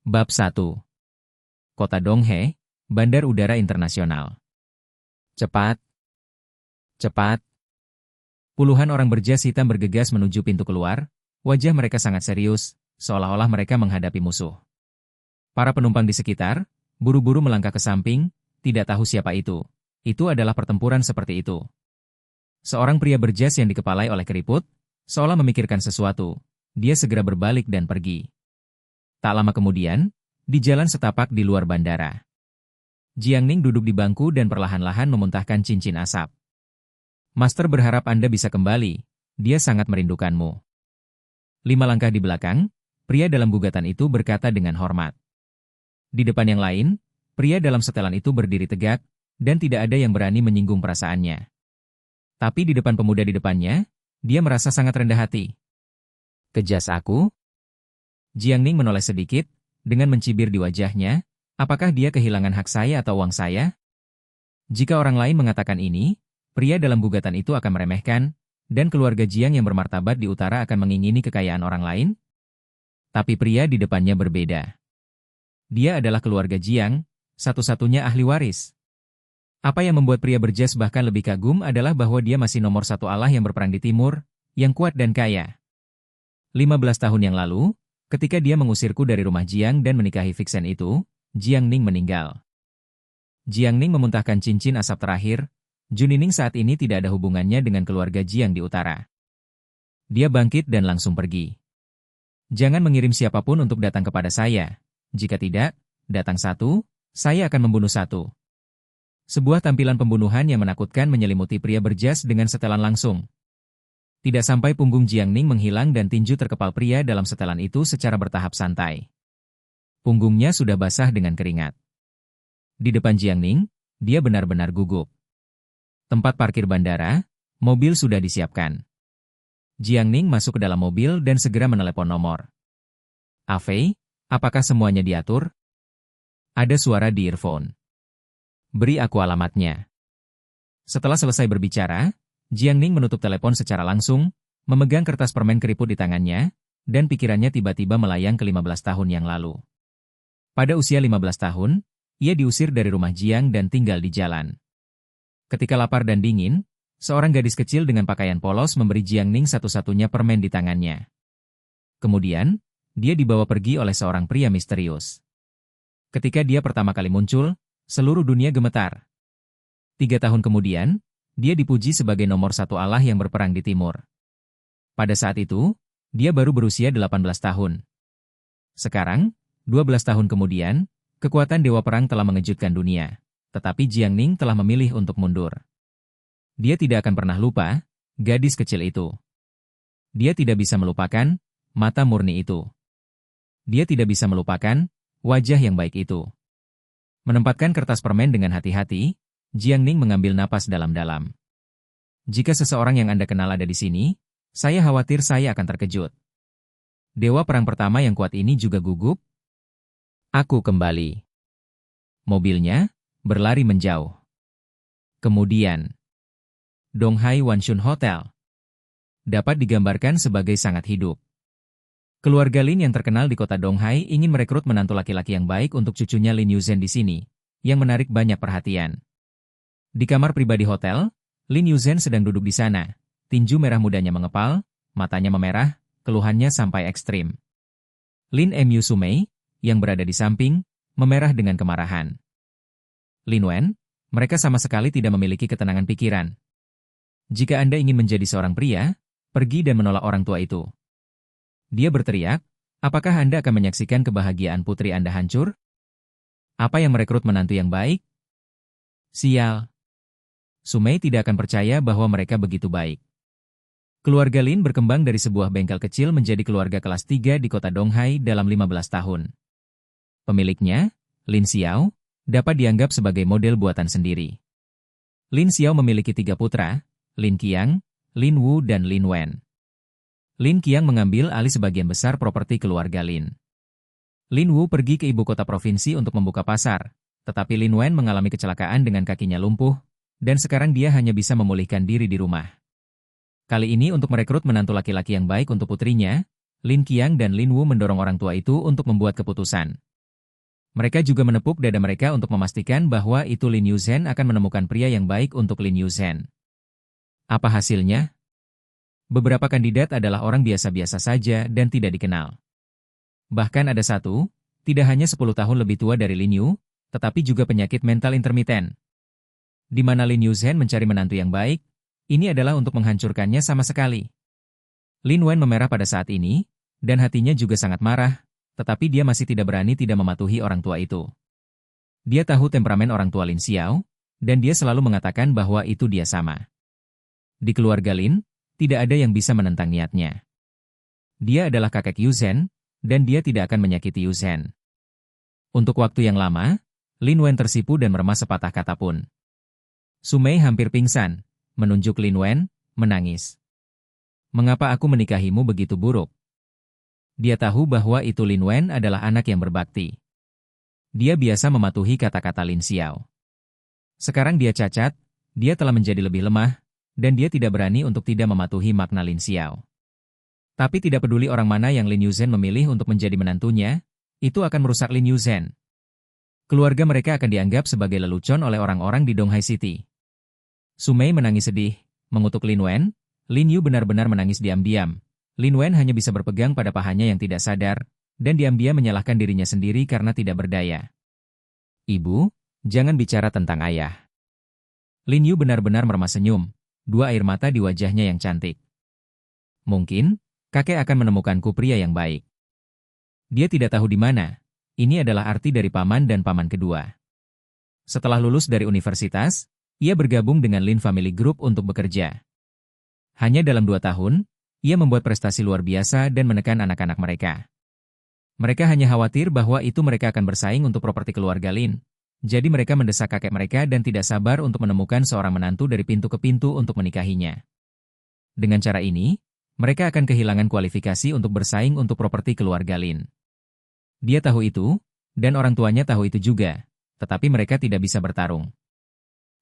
Bab 1. Kota Donghae, Bandar Udara Internasional. Cepat, cepat. Puluhan orang berjas hitam bergegas menuju pintu keluar, wajah mereka sangat serius, seolah-olah mereka menghadapi musuh. Para penumpang di sekitar, buru-buru melangkah ke samping, tidak tahu siapa itu. Itu adalah pertempuran seperti itu. Seorang pria berjas yang dikepalai oleh keriput, seolah memikirkan sesuatu. Dia segera berbalik dan pergi. Tak lama kemudian, di jalan setapak di luar bandara, Jiangning duduk di bangku dan perlahan-lahan memuntahkan cincin asap. Master berharap Anda bisa kembali, dia sangat merindukanmu. 5 langkah di belakang, pria dalam gugatan itu berkata dengan hormat. Di depan yang lain, pria dalam setelan itu berdiri tegak, dan tidak ada yang berani menyinggung perasaannya. Tapi di depan pemuda di depannya, dia merasa sangat rendah hati. Kejas aku? Jiangning menoleh sedikit, dengan mencibir di wajahnya, apakah dia kehilangan hak saya atau uang saya? Jika orang lain mengatakan ini, pria dalam gugatan itu akan meremehkan, dan keluarga Jiang yang bermartabat di utara akan mengingini kekayaan orang lain. Tapi pria di depannya berbeda. Dia adalah keluarga Jiang, satu-satunya ahli waris. Apa yang membuat pria berjas bahkan lebih kagum adalah bahwa dia masih nomor satu Allah yang berperang di timur, yang kuat dan kaya. 15 tahun yang lalu, ketika dia mengusirku dari rumah Jiang dan menikahi Vixen itu, Jiangning meninggal. Jiangning memuntahkan cincin asap terakhir. Junining saat ini tidak ada hubungannya dengan keluarga Jiang di utara. Dia bangkit dan langsung pergi. Jangan mengirim siapapun untuk datang kepada saya. Jika tidak, datang satu, saya akan membunuh satu. Sebuah tampilan pembunuhan yang menakutkan menyelimuti pria berjas dengan setelan langsung. Tidak sampai punggung Jiangning menghilang dan tinju terkepal pria dalam setelan itu secara bertahap santai. Punggungnya sudah basah dengan keringat. Di depan Jiangning, dia benar-benar gugup. Tempat parkir bandara, mobil sudah disiapkan. Jiangning masuk ke dalam mobil dan segera menelepon nomor. Afei, apakah semuanya diatur? Ada suara di earphone. Beri aku alamatnya. Setelah selesai berbicara, Jiangning menutup telepon secara langsung, memegang kertas permen keriput di tangannya, dan pikirannya tiba-tiba melayang ke 15 tahun yang lalu. Pada usia 15 tahun, ia diusir dari rumah Jiang dan tinggal di jalan. Ketika lapar dan dingin, seorang gadis kecil dengan pakaian polos memberi Jiangning satu-satunya permen di tangannya. Kemudian, dia dibawa pergi oleh seorang pria misterius. Ketika dia pertama kali muncul, seluruh dunia gemetar. 3 tahun kemudian, dia dipuji sebagai nomor satu Allah yang berperang di timur. Pada saat itu, dia baru berusia 18 tahun. Sekarang, 12 tahun kemudian, kekuatan Dewa Perang telah mengejutkan dunia. Tetapi Jiangning telah memilih untuk mundur. Dia tidak akan pernah lupa gadis kecil itu. Dia tidak bisa melupakan mata murni itu. Dia tidak bisa melupakan wajah yang baik itu. Menempatkan kertas permen dengan hati-hati, Jiangning mengambil napas dalam-dalam. Jika seseorang yang Anda kenal ada di sini, saya khawatir saya akan terkejut. Dewa Perang pertama yang kuat ini juga gugup. Aku kembali. Mobilnya berlari menjauh. Kemudian, Donghae Wanshun Hotel dapat digambarkan sebagai sangat hidup. Keluarga Lin yang terkenal di kota Donghae ingin merekrut menantu laki-laki yang baik untuk cucunya Lin Yuzhen di sini, yang menarik banyak perhatian. Di kamar pribadi hotel, Lin Yuzhen sedang duduk di sana. Tinju merah mudanya mengepal, matanya memerah, keluhannya sampai ekstrim. Lin Mu Sumei, yang berada di samping, memerah dengan kemarahan. Lin Wen, mereka sama sekali tidak memiliki ketenangan pikiran. Jika Anda ingin menjadi seorang pria, pergi dan menolak orang tua itu. Dia berteriak, apakah Anda akan menyaksikan kebahagiaan putri Anda hancur? Apa yang merekrut menantu yang baik? Sial. Sumei tidak akan percaya bahwa mereka begitu baik. Keluarga Lin berkembang dari sebuah bengkel kecil menjadi keluarga kelas 3 di kota Donghae dalam 15 tahun. Pemiliknya, Lin Xiao, dapat dianggap sebagai model buatan sendiri. Lin Xiao memiliki 3 putra, Lin Qiang, Lin Wu dan Lin Wen. Lin Qiang mengambil alih sebagian besar properti keluarga Lin. Lin Wu pergi ke ibu kota provinsi untuk membuka pasar, tetapi Lin Wen mengalami kecelakaan dengan kakinya lumpuh, dan sekarang dia hanya bisa memulihkan diri di rumah. Kali ini untuk merekrut menantu laki-laki yang baik untuk putrinya, Lin Qiang dan Lin Wu mendorong orang tua itu untuk membuat keputusan. Mereka juga menepuk dada mereka untuk memastikan bahwa itu Lin Yuzhen akan menemukan pria yang baik untuk Lin Yuzhen. Apa hasilnya? Beberapa kandidat adalah orang biasa-biasa saja dan tidak dikenal. Bahkan ada satu, tidak hanya 10 tahun lebih tua dari Lin Yu, tetapi juga penyakit mental intermiten. Di mana Lin Yuzhen mencari menantu yang baik, ini adalah untuk menghancurkannya sama sekali. Lin Wen memerah pada saat ini, dan hatinya juga sangat marah, tetapi dia masih tidak berani tidak mematuhi orang tua itu. Dia tahu temperamen orang tua Lin Xiao, dan dia selalu mengatakan bahwa itu dia sama. Di keluarga Lin, tidak ada yang bisa menentang niatnya. Dia adalah kakek Yuzhen, dan dia tidak akan menyakiti Yuzhen. Untuk waktu yang lama, Lin Wen tersipu dan meremas sepatah kata pun. Su Mei hampir pingsan, menunjuk Lin Wen, menangis. Mengapa aku menikahimu begitu buruk? Dia tahu bahwa itu Lin Wen adalah anak yang berbakti. Dia biasa mematuhi kata-kata Lin Xiao. Sekarang dia cacat, dia telah menjadi lebih lemah, dan dia tidak berani untuk tidak mematuhi makna Lin Xiao. Tapi tidak peduli orang mana yang Lin Yuzhen memilih untuk menjadi menantunya, itu akan merusak Lin Yuzhen. Keluarga mereka akan dianggap sebagai lelucon oleh orang-orang di Donghai City. Su Mei menangis sedih, mengutuk Lin Wen. Lin Yu benar-benar menangis diam-diam. Lin Wen hanya bisa berpegang pada pahanya yang tidak sadar, dan diam-diam menyalahkan dirinya sendiri karena tidak berdaya. Ibu, jangan bicara tentang ayah. Lin Yu benar-benar meremas senyum, dua air mata di wajahnya yang cantik. Mungkin, kakek akan menemukanku pria yang baik. Dia tidak tahu di mana. Ini adalah arti dari paman dan paman kedua. Setelah lulus dari universitas, ia bergabung dengan Lin Family Group untuk bekerja. Hanya dalam 2 tahun, ia membuat prestasi luar biasa dan menekan anak-anak mereka. Mereka hanya khawatir bahwa itu mereka akan bersaing untuk properti keluarga Lin. Jadi mereka mendesak kakek mereka dan tidak sabar untuk menemukan seorang menantu dari pintu ke pintu untuk menikahinya. Dengan cara ini, mereka akan kehilangan kualifikasi untuk bersaing untuk properti keluarga Lin. Dia tahu itu, dan orang tuanya tahu itu juga, tetapi mereka tidak bisa bertarung.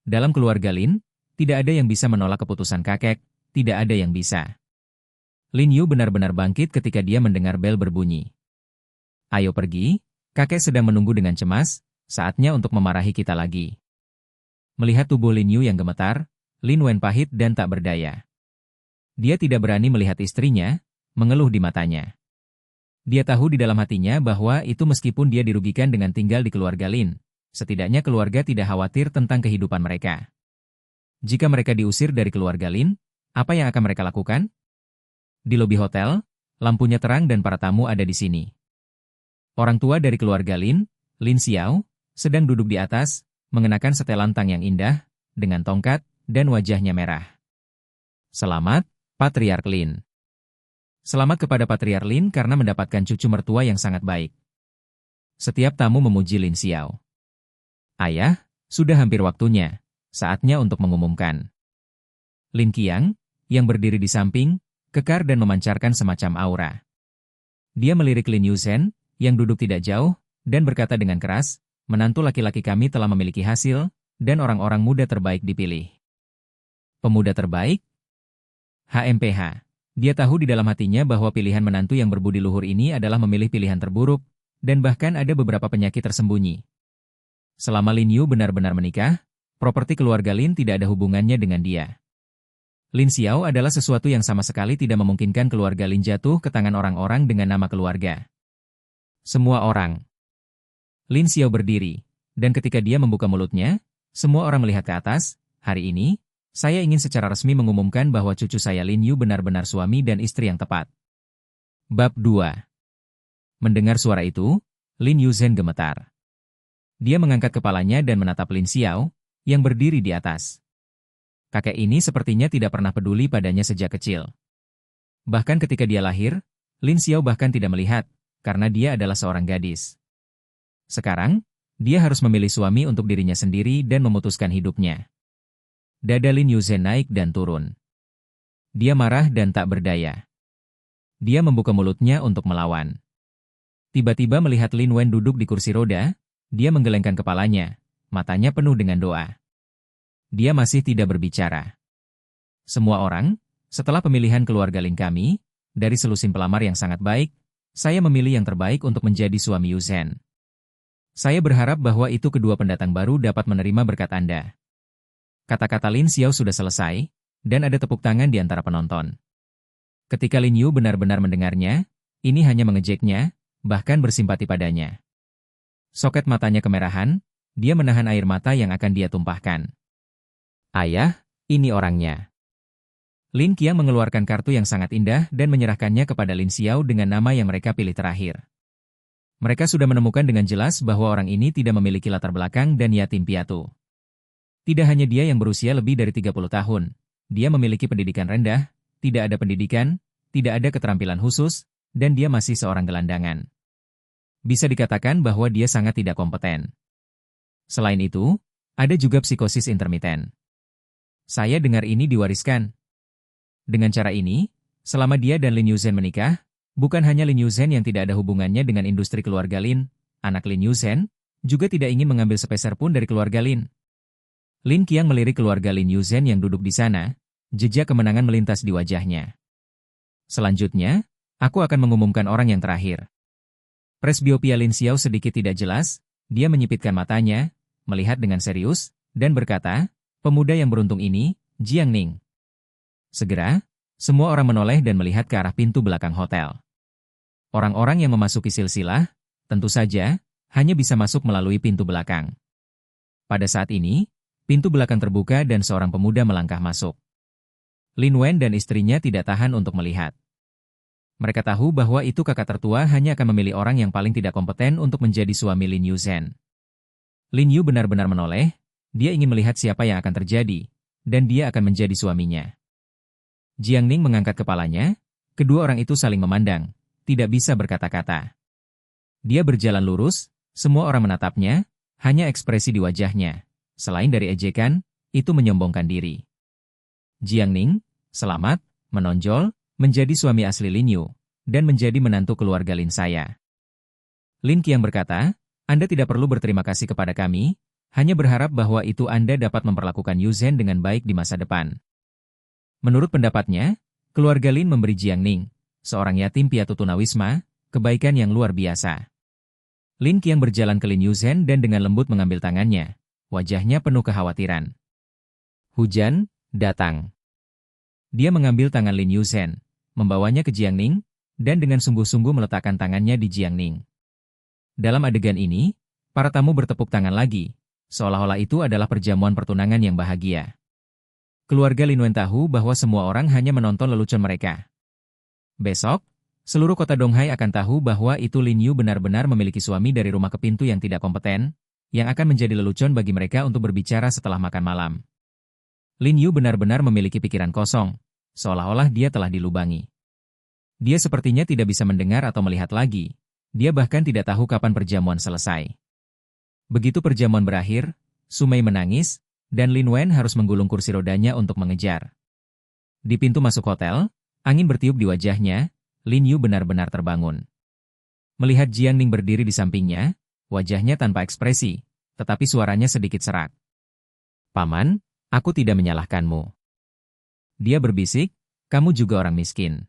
Dalam keluarga Lin, tidak ada yang bisa menolak keputusan kakek, tidak ada yang bisa. Lin Yu benar-benar bangkit ketika dia mendengar bel berbunyi. Ayo pergi, kakek sedang menunggu dengan cemas, saatnya untuk memarahi kita lagi. Melihat tubuh Lin Yu yang gemetar, Lin Wen pahit dan tak berdaya. Dia tidak berani melihat istrinya, mengeluh di matanya. Dia tahu di dalam hatinya bahwa itu meskipun dia dirugikan dengan tinggal di keluarga Lin, setidaknya keluarga tidak khawatir tentang kehidupan mereka. Jika mereka diusir dari keluarga Lin, apa yang akan mereka lakukan? Di lobi hotel, lampunya terang dan para tamu ada di sini. Orang tua dari keluarga Lin, Lin Xiao, sedang duduk di atas, mengenakan setelan tang yang indah, dengan tongkat, dan wajahnya merah. Selamat, Patriark Lin. Selamat kepada Patriark Lin karena mendapatkan cucu mertua yang sangat baik. Setiap tamu memuji Lin Xiao. Ayah, sudah hampir waktunya, saatnya untuk mengumumkan. Lin Qiang, yang berdiri di samping, kekar dan memancarkan semacam aura. Dia melirik Lin Yuzhen, yang duduk tidak jauh, dan berkata dengan keras, menantu laki-laki kami telah memiliki hasil, dan orang-orang muda terbaik dipilih. Pemuda terbaik? HMPH. Dia tahu di dalam hatinya bahwa pilihan menantu yang berbudi luhur ini adalah memilih pilihan terburuk, dan bahkan ada beberapa penyakit tersembunyi. Selama Lin Yu benar-benar menikah, properti keluarga Lin tidak ada hubungannya dengan dia. Lin Xiao adalah sesuatu yang sama sekali tidak memungkinkan keluarga Lin jatuh ke tangan orang-orang dengan nama keluarga. Semua orang. Lin Xiao berdiri, dan ketika dia membuka mulutnya, semua orang melihat ke atas. Hari ini, saya ingin secara resmi mengumumkan bahwa cucu saya Lin Yu benar-benar suami dan istri yang tepat. Bab 2. Mendengar suara itu, Lin Yuzhen gemetar. Dia mengangkat kepalanya dan menatap Lin Xiao, yang berdiri di atas. Kakek ini sepertinya tidak pernah peduli padanya sejak kecil. Bahkan ketika dia lahir, Lin Xiao bahkan tidak melihat, karena dia adalah seorang gadis. Sekarang, dia harus memilih suami untuk dirinya sendiri dan memutuskan hidupnya. Dada Lin Yuzhen naik dan turun. Dia marah dan tak berdaya. Dia membuka mulutnya untuk melawan. Tiba-tiba melihat Lin Wen duduk di kursi roda, dia menggelengkan kepalanya, matanya penuh dengan doa. Dia masih tidak berbicara. Semua orang, setelah pemilihan keluarga Lin kami, dari selusin pelamar yang sangat baik, saya memilih yang terbaik untuk menjadi suami Yuzhen. Saya berharap bahwa itu kedua pendatang baru dapat menerima berkat Anda. Kata-kata Lin Xiao sudah selesai, dan ada tepuk tangan di antara penonton. Ketika Lin Yu benar-benar mendengarnya, ini hanya mengejeknya, bahkan bersimpati padanya. Soket matanya kemerahan, dia menahan air mata yang akan dia tumpahkan. Ayah, ini orangnya. Lin Qiang mengeluarkan kartu yang sangat indah dan menyerahkannya kepada Lin Xiao dengan nama yang mereka pilih terakhir. Mereka sudah menemukan dengan jelas bahwa orang ini tidak memiliki latar belakang dan yatim piatu. Tidak hanya dia yang berusia lebih dari 30 tahun, dia memiliki pendidikan rendah, tidak ada pendidikan, tidak ada keterampilan khusus, dan dia masih seorang gelandangan. Bisa dikatakan bahwa dia sangat tidak kompeten. Selain itu, ada juga psikosis intermiten. Saya dengar ini diwariskan. Dengan cara ini, selama dia dan Lin Yuzhen menikah, bukan hanya Lin Yuzhen yang tidak ada hubungannya dengan industri keluarga Lin, anak Lin Yuzhen juga tidak ingin mengambil sepeser pun dari keluarga Lin. Lin Qiang melirik keluarga Lin Yuzhen yang duduk di sana, jejak kemenangan melintas di wajahnya. Selanjutnya, aku akan mengumumkan orang yang terakhir. Presbiopia Lin Xiao sedikit tidak jelas, dia menyipitkan matanya, melihat dengan serius, dan berkata, pemuda yang beruntung ini, Jiang Ning. Segera, semua orang menoleh dan melihat ke arah pintu belakang hotel. Orang-orang yang memasuki silsilah, tentu saja, hanya bisa masuk melalui pintu belakang. Pada saat ini, pintu belakang terbuka dan seorang pemuda melangkah masuk. Lin Wen dan istrinya tidak tahan untuk melihat. Mereka tahu bahwa itu kakak tertua hanya akan memilih orang yang paling tidak kompeten untuk menjadi suami Lin Yuzhen. Lin Yu benar-benar menoleh, dia ingin melihat siapa yang akan terjadi, dan dia akan menjadi suaminya. Jiang Ning mengangkat kepalanya, kedua orang itu saling memandang, tidak bisa berkata-kata. Dia berjalan lurus, semua orang menatapnya, hanya ekspresi di wajahnya. Selain dari ejekan, itu menyombongkan diri. Jiang Ning, selamat, menonjol, menjadi suami asli Lin Yu, dan menjadi menantu keluarga Lin saya. Lin Qiang berkata, Anda tidak perlu berterima kasih kepada kami, hanya berharap bahwa itu Anda dapat memperlakukan Yuzhen dengan baik di masa depan. Menurut pendapatnya, keluarga Lin memberi Jiang Ning, seorang yatim piatu tunawisma, kebaikan yang luar biasa. Lin Qiang berjalan ke Lin Yuzhen dan dengan lembut mengambil tangannya, wajahnya penuh kekhawatiran. Hujan datang. Dia mengambil tangan Lin Yuzhen, membawanya ke Jiang Ning, dan dengan sungguh-sungguh meletakkan tangannya di Jiang Ning. Dalam adegan ini, para tamu bertepuk tangan lagi, seolah-olah itu adalah perjamuan pertunangan yang bahagia. Keluarga Lin Wen tahu bahwa semua orang hanya menonton lelucon mereka. Besok, seluruh kota Donghai akan tahu bahwa itu Lin Yu benar-benar memiliki suami dari rumah ke pintu yang tidak kompeten, yang akan menjadi lelucon bagi mereka untuk berbicara setelah makan malam. Lin Yu benar-benar memiliki pikiran kosong, seolah-olah dia telah dilubangi. Dia sepertinya tidak bisa mendengar atau melihat lagi, dia bahkan tidak tahu kapan perjamuan selesai. Begitu perjamuan berakhir, Su Mei menangis, dan Lin Wen harus menggulung kursi rodanya untuk mengejar. Di pintu masuk hotel, angin bertiup di wajahnya, Lin Yu benar-benar terbangun. Melihat Jiang Ning berdiri di sampingnya, wajahnya tanpa ekspresi, tetapi suaranya sedikit serak. Paman, aku tidak menyalahkanmu. Dia berbisik, kamu juga orang miskin.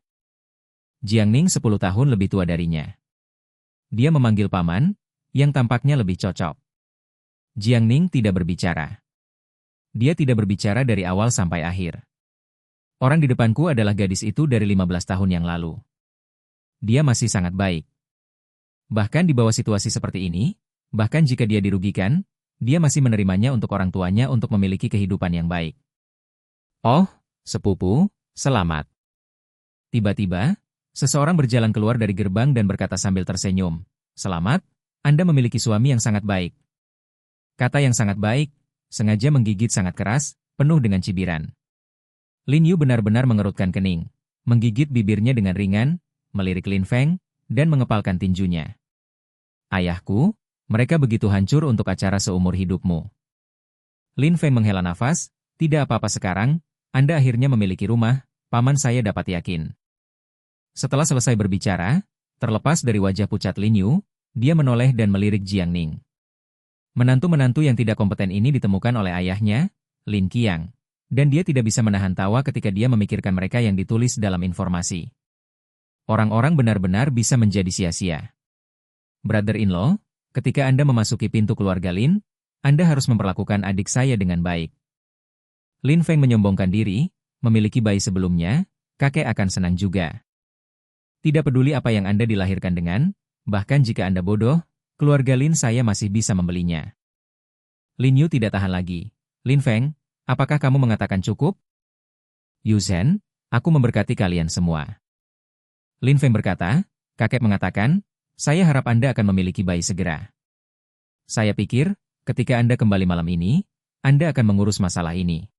Jiang Ning 10 tahun lebih tua darinya. Dia memanggil paman, yang tampaknya lebih cocok. Jiang Ning tidak berbicara. Dia tidak berbicara dari awal sampai akhir. Orang di depanku adalah gadis itu dari 15 tahun yang lalu. Dia masih sangat baik. Bahkan di bawah situasi seperti ini, bahkan jika dia dirugikan, dia masih menerimanya untuk orang tuanya untuk memiliki kehidupan yang baik. Oh, sepupu, selamat. Tiba-tiba, seseorang berjalan keluar dari gerbang dan berkata sambil tersenyum, selamat, Anda memiliki suami yang sangat baik. Kata yang sangat baik, sengaja menggigit sangat keras, penuh dengan cibiran. Lin Yu benar-benar mengerutkan kening, menggigit bibirnya dengan ringan, melirik Lin Feng, dan mengepalkan tinjunya. Ayahku, mereka begitu hancur untuk acara seumur hidupmu. Lin Feng menghela nafas, tidak apa-apa sekarang, Anda akhirnya memiliki rumah, paman saya dapat yakin. Setelah selesai berbicara, terlepas dari wajah pucat Lin Yu, dia menoleh dan melirik Jiang Ning. Menantu-menantu yang tidak kompeten ini ditemukan oleh ayahnya, Lin Qiang, dan dia tidak bisa menahan tawa ketika dia memikirkan mereka yang ditulis dalam informasi. Orang-orang benar-benar bisa menjadi sia-sia. Brother-in-law, ketika Anda memasuki pintu keluarga Lin, Anda harus memperlakukan adik saya dengan baik. Lin Feng menyombongkan diri, memiliki bayi sebelumnya, kakek akan senang juga. Tidak peduli apa yang Anda dilahirkan dengan, bahkan jika Anda bodoh, keluarga Lin saya masih bisa membelinya. Lin Yu tidak tahan lagi. Lin Feng, apakah kamu mengatakan cukup? Yu Zhen, aku memberkati kalian semua. Lin Feng berkata, kakek mengatakan, saya harap Anda akan memiliki bayi segera. Saya pikir, ketika Anda kembali malam ini, Anda akan mengurus masalah ini.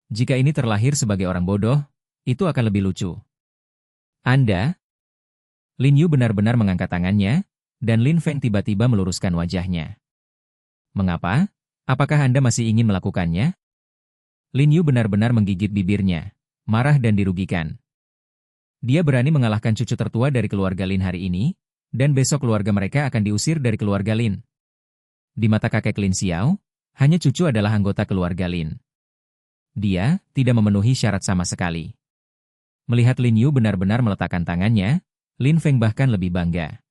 Jika ini terlahir sebagai orang bodoh, itu akan lebih lucu. Anda? Lin Yu benar-benar mengangkat tangannya, dan Lin Feng tiba-tiba meluruskan wajahnya. Mengapa? Apakah Anda masih ingin melakukannya? Lin Yu benar-benar menggigit bibirnya, marah dan dirugikan. Dia berani mengalahkan cucu tertua dari keluarga Lin hari ini, dan besok keluarga mereka akan diusir dari keluarga Lin. Di mata kakek Lin Xiao, hanya cucu adalah anggota keluarga Lin. Dia tidak memenuhi syarat sama sekali. Melihat Lin Yu benar-benar meletakkan tangannya, Lin Feng bahkan lebih bangga.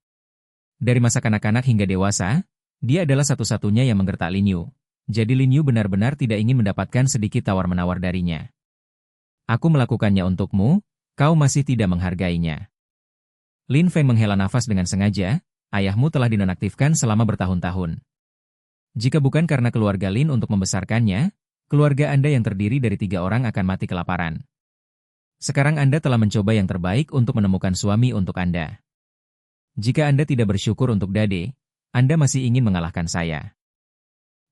Dari masa kanak-kanak hingga dewasa, dia adalah satu-satunya yang menggertak Lin Yu. Jadi Lin Yu benar-benar tidak ingin mendapatkan sedikit tawar-menawar darinya. Aku melakukannya untukmu, kau masih tidak menghargainya. Lin Feng menghela nafas dengan sengaja, ayahmu telah dinonaktifkan selama bertahun-tahun. Jika bukan karena keluarga Lin untuk membesarkannya, keluarga Anda yang terdiri dari 3 orang akan mati kelaparan. Sekarang Anda telah mencoba yang terbaik untuk menemukan suami untuk Anda. Jika Anda tidak bersyukur untuk Dade, Anda masih ingin mengalahkan saya.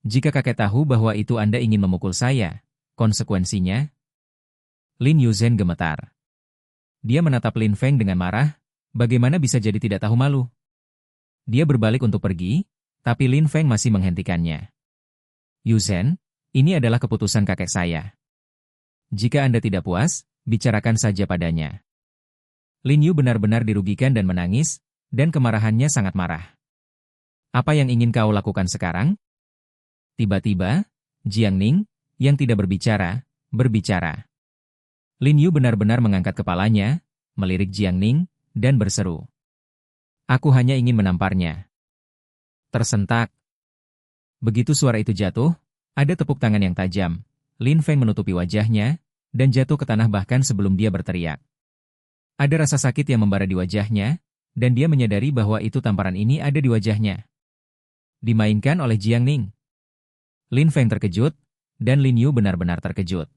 Jika kakek tahu bahwa itu Anda ingin memukul saya, konsekuensinya? Lin Yu Zhen gemetar. Dia menatap Lin Feng dengan marah, bagaimana bisa jadi tidak tahu malu? Dia berbalik untuk pergi, tapi Lin Feng masih menghentikannya. Yu Zhen, ini adalah keputusan kakek saya. Jika Anda tidak puas, bicarakan saja padanya. Lin Yu benar-benar dirugikan dan menangis, dan kemarahannya sangat marah. Apa yang ingin kau lakukan sekarang? Tiba-tiba, Jiang Ning, yang tidak berbicara, berbicara. Lin Yu benar-benar mengangkat kepalanya, melirik Jiang Ning, dan berseru. Aku hanya ingin menamparnya. Tersentak. Begitu suara itu jatuh, ada tepuk tangan yang tajam. Lin Feng menutupi wajahnya, dan jatuh ke tanah bahkan sebelum dia berteriak. Ada rasa sakit yang membara di wajahnya, dan dia menyadari bahwa itu tamparan ini ada di wajahnya. Dimainkan oleh Jiang Ning. Lin Feng terkejut, dan Lin Yu benar-benar terkejut.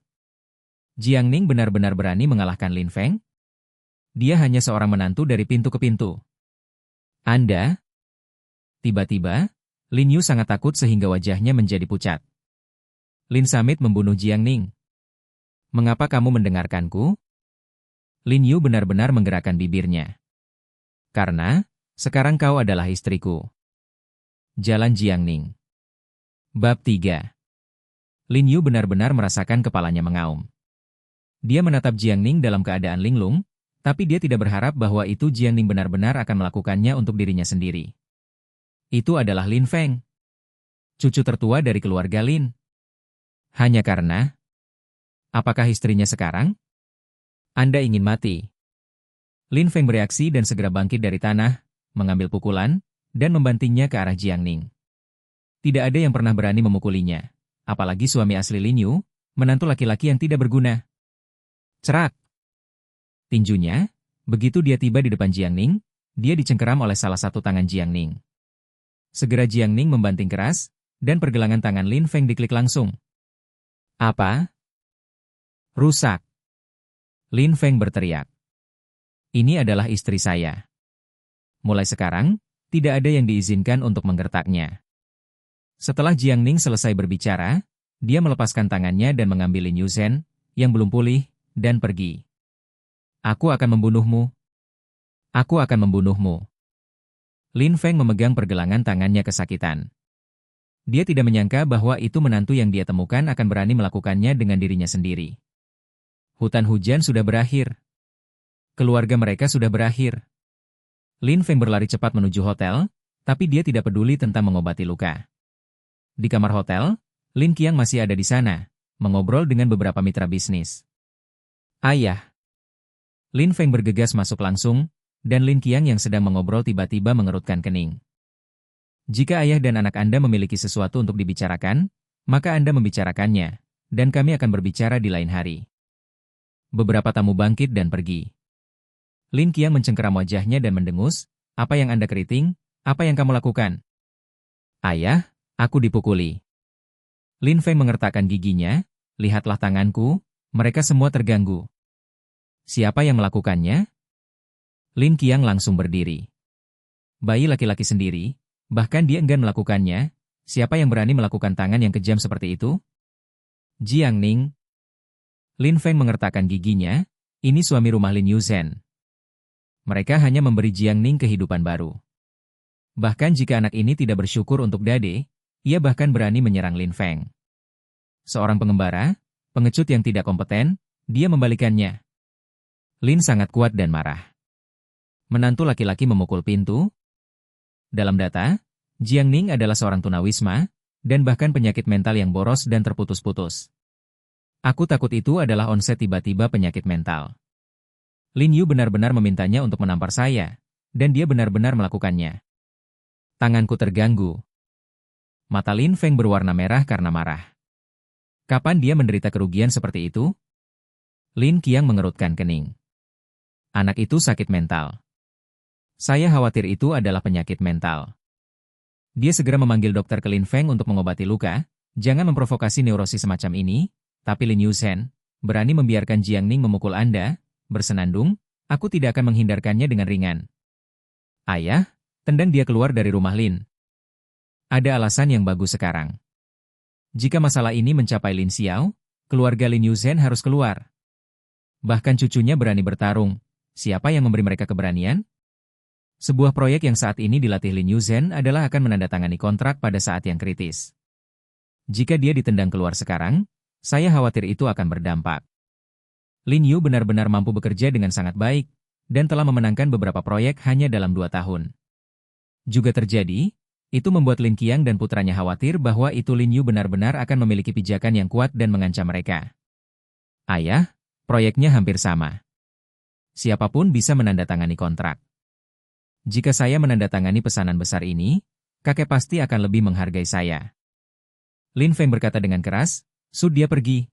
Jiang Ning benar-benar berani mengalahkan Lin Feng? Dia hanya seorang menantu dari pintu ke pintu. Anda? Tiba-tiba, Lin Yu sangat takut sehingga wajahnya menjadi pucat. Lin Samit membunuh Jiang Ning. Mengapa kamu mendengarkanku? Lin Yu benar-benar menggerakkan bibirnya. Karena, sekarang kau adalah istriku. Jalan Jiang Ning. Bab 3. Lin Yu benar-benar merasakan kepalanya mengaum. Dia menatap Jiang Ning dalam keadaan linglung, tapi dia tidak berharap bahwa itu Jiang Ning benar-benar akan melakukannya untuk dirinya sendiri. Itu adalah Lin Feng, cucu tertua dari keluarga Lin. Hanya karena... Apakah istrinya sekarang? Anda ingin mati. Lin Feng bereaksi dan segera bangkit dari tanah, mengambil pukulan, dan membantingnya ke arah Jiang Ning. Tidak ada yang pernah berani memukulinya, apalagi suami asli Lin Yu, menantu laki-laki yang tidak berguna. Cerak! Tinjunya, begitu dia tiba di depan Jiang Ning, dia dicengkeram oleh salah satu tangan Jiang Ning. Segera Jiang Ning membanting keras, dan pergelangan tangan Lin Feng diklik langsung. Apa? Rusak! Lin Feng berteriak. Ini adalah istri saya. Mulai sekarang, tidak ada yang diizinkan untuk menggertaknya. Setelah Jiang Ning selesai berbicara, dia melepaskan tangannya dan mengambil Lin Yu Zhen, yang belum pulih, dan pergi. Aku akan membunuhmu. Aku akan membunuhmu. Lin Feng memegang pergelangan tangannya kesakitan. Dia tidak menyangka bahwa itu menantu yang dia temukan akan berani melakukannya dengan dirinya sendiri. Hutan hujan sudah berakhir. Keluarga mereka sudah berakhir. Lin Feng berlari cepat menuju hotel, tapi dia tidak peduli tentang mengobati luka. Di kamar hotel, Lin Qiang masih ada di sana, mengobrol dengan beberapa mitra bisnis. Ayah. Lin Feng bergegas masuk langsung, dan Lin Qiang yang sedang mengobrol tiba-tiba mengerutkan kening. Jika ayah dan anak Anda memiliki sesuatu untuk dibicarakan, maka Anda membicarakannya, dan kami akan berbicara di lain hari. Beberapa tamu bangkit dan pergi. Lin Qiang mencengkeram wajahnya dan mendengus, apa yang Anda keriting? Apa yang kamu lakukan? Ayah, aku dipukuli. Lin Feng mengertakkan giginya, lihatlah tanganku, mereka semua terganggu. Siapa yang melakukannya? Lin Qiang langsung berdiri. Bayi laki-laki sendiri, bahkan dia enggan melakukannya, siapa yang berani melakukan tangan yang kejam seperti itu? Jiang Ning. Lin Feng mengertakkan giginya, ini suami rumah Lin Yuzhen. Mereka hanya memberi Jiang Ning kehidupan baru. Bahkan jika anak ini tidak bersyukur untuk Dade, ia bahkan berani menyerang Lin Feng. Seorang pengembara, pengecut yang tidak kompeten, dia membalikannya. Lin sangat kuat dan marah. Menantu laki-laki memukul pintu. Dalam data, Jiang Ning adalah seorang tunawisma, dan bahkan penyakit mental yang boros dan terputus-putus. Aku takut itu adalah onset tiba-tiba penyakit mental. Lin Yu benar-benar memintanya untuk menampar saya, dan dia benar-benar melakukannya. Tanganku terganggu. Mata Lin Feng berwarna merah karena marah. Kapan dia menderita kerugian seperti itu? Lin Qiang mengerutkan kening. Anak itu sakit mental. Saya khawatir itu adalah penyakit mental. Dia segera memanggil dokter ke Lin Feng untuk mengobati luka. Jangan memprovokasi neurosis semacam ini, tapi Lin Yuzhen, berani membiarkan Jiang Ning memukul Anda, bersenandung, aku tidak akan menghindarkannya dengan ringan. Ayah, tendang dia keluar dari rumah Lin. Ada alasan yang bagus sekarang. Jika masalah ini mencapai Lin Xiao, keluarga Lin Yuzhen harus keluar. Bahkan cucunya berani bertarung. Siapa yang memberi mereka keberanian? Sebuah proyek yang saat ini dilatih Lin Yuzhen adalah akan menandatangani kontrak pada saat yang kritis. Jika dia ditendang keluar sekarang, saya khawatir itu akan berdampak. Lin Yu benar-benar mampu bekerja dengan sangat baik, dan telah memenangkan beberapa proyek hanya dalam 2 tahun. Juga terjadi, itu membuat Lin Qiang dan putranya khawatir bahwa itu Lin Yu benar-benar akan memiliki pijakan yang kuat dan mengancam mereka. Ayah, proyeknya hampir sama. Siapapun bisa menandatangani kontrak. Jika saya menandatangani pesanan besar ini, kakek pasti akan lebih menghargai saya. Lin Feng berkata dengan keras, dia pergi.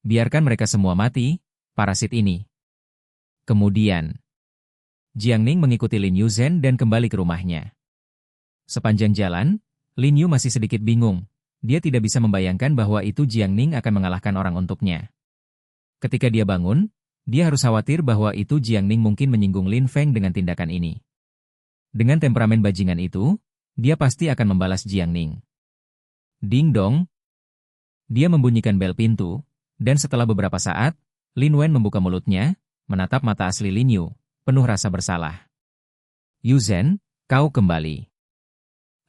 Biarkan mereka semua mati, parasit ini. Kemudian, Jiang Ning mengikuti Lin Yuzhen dan kembali ke rumahnya. Sepanjang jalan, Lin Yu masih sedikit bingung. Dia tidak bisa membayangkan bahwa itu Jiang Ning akan mengalahkan orang untuknya. Ketika dia bangun, dia harus khawatir bahwa itu Jiang Ning mungkin menyinggung Lin Feng dengan tindakan ini. Dengan temperamen bajingan itu, dia pasti akan membalas Jiang Ning. Ding dong. Dia membunyikan bel pintu, dan setelah beberapa saat, Lin Wen membuka mulutnya, menatap mata asli Lin Yu, penuh rasa bersalah. Yuzhen, kau kembali.